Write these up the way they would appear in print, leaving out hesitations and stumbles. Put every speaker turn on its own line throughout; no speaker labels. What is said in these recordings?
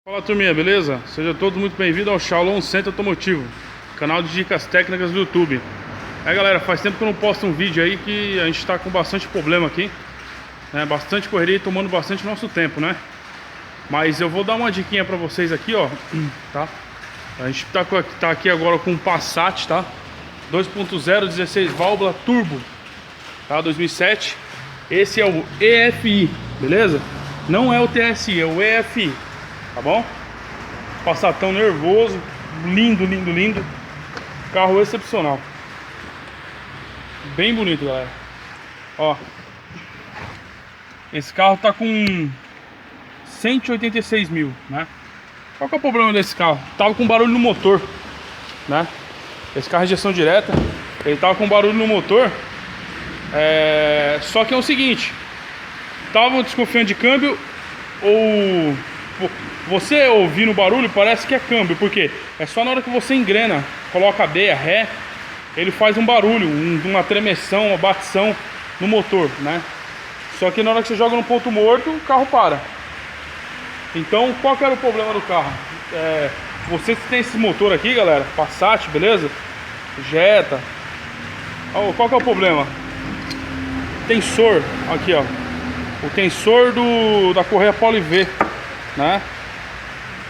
Fala turminha, beleza? Sejam todos muito bem-vindos ao Shaolon Centro Automotivo, canal de dicas técnicas do YouTube. Galera, faz tempo que eu não posto um vídeo aí, que a gente tá com bastante problema aqui, né? Bastante correria e tomando bastante nosso tempo, né? Mas eu vou dar uma diquinha pra vocês aqui, ó, tá? A gente tá aqui agora com um Passat, tá? 2.0, 16 válvula turbo, tá? 2007. Esse é o EFI, beleza? Não é o TSI, é o EFI. Tá bom? Passatão nervoso, lindo, lindo, lindo. Carro excepcional. Bem bonito, galera. Ó, esse carro tá com 186 mil, né? Qual que é o problema desse carro? Tava com barulho no motor, né? Esse carro é injeção direta. Ele tava com barulho no motor. Só que é o seguinte: tava desconfiando de câmbio, ou você ouvindo o barulho parece que é câmbio, porque é só na hora que você engrena, coloca a B, a ré, ele faz um barulho, uma tremeção, uma batição no motor, né? Só que na hora que você joga no ponto morto, o carro para. Então, qual que era o problema do carro? Você tem esse motor aqui, galera, Passat, beleza? Jetta. Qual que é o problema? Tensor, aqui ó, o tensor da correia Poly V, né?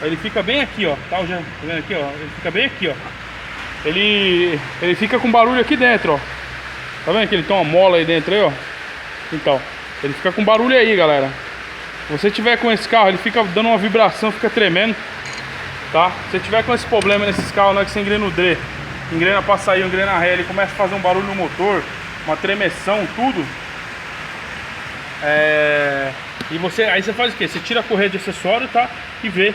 Ele fica bem aqui, ó, tá vendo aqui, ó? Ele fica bem aqui, ó. Ele fica com barulho aqui dentro, ó. Tá vendo que ele tem uma mola aí dentro aí, ó? Então, ele fica com barulho aí, galera. Se você tiver com esse carro, ele fica dando uma vibração, fica tremendo, tá? Se você tiver com esse problema nesses carros, né, que você engrena o D, engrena pra sair, engrena a ré, ele começa a fazer um barulho no motor, uma tremeção, tudo. E aí você faz o que? Você tira a correia de acessório, tá? E vê,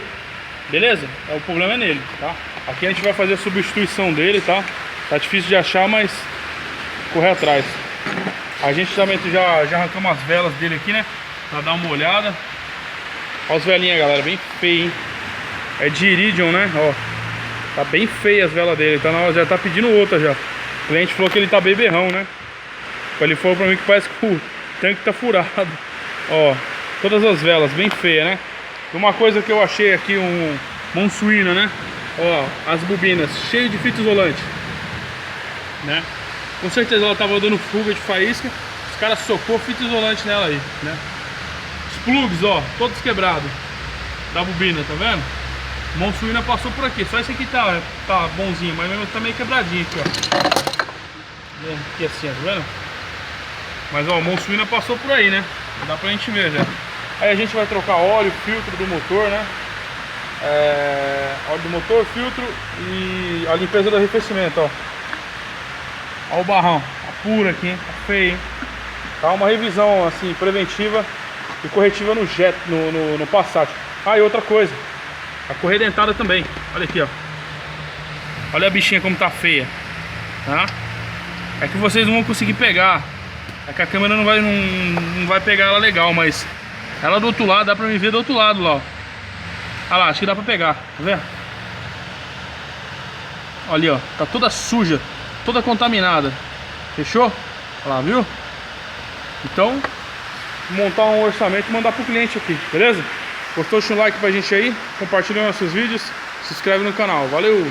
beleza? O problema é nele, tá? Aqui a gente vai fazer a substituição dele, tá? Tá difícil de achar, mas correr atrás. A gente também já arrancamos as velas dele aqui, né? Pra dar uma olhada. Olha as velinhas, galera, bem feio, hein? É de Iridium, né? Ó, tá bem feia as velas dele, tá? Já tá pedindo outra já. O cliente falou que ele tá beberrão, né? Ele falou pra mim que parece que o tanque tá furado. Ó, todas as velas bem feias, né? Uma coisa que eu achei aqui, mão suína, né? Ó, as bobinas cheias de fita isolante, né? Com certeza ela tava dando fuga de faísca. Os caras socou fita isolante nela aí, né? Os plugs, ó, todos quebrados da bobina, tá vendo? Mão suína passou por aqui. Só esse aqui tá bonzinho, mas mesmo tá meio quebradinho aqui, ó. Aqui assim, ó, tá vendo? Mas ó, a mão suína passou por aí, né? Dá pra gente ver já. Aí a gente vai trocar óleo, filtro do motor, né? Óleo do motor, filtro e a limpeza do arrefecimento, ó. Ó o barrão, tá puro aqui, hein? Tá feio, hein? Tá uma revisão assim, preventiva e corretiva no Jetta, no Passat. E outra coisa, a correia dentada também. Olha aqui, ó. Olha a bichinha como tá feia, tá? É que vocês não vão conseguir pegar. É que a câmera não vai pegar ela legal, mas ela do outro lado, dá pra me ver do outro lado lá, ó. Olha lá, acho que dá pra pegar, tá vendo? Olha ali, ó, tá toda suja, toda contaminada. Fechou? Olha lá, viu? Então, montar um orçamento e mandar pro cliente aqui, beleza? Gostou? Deixa um like pra gente aí, compartilha nossos vídeos, se inscreve no canal, valeu!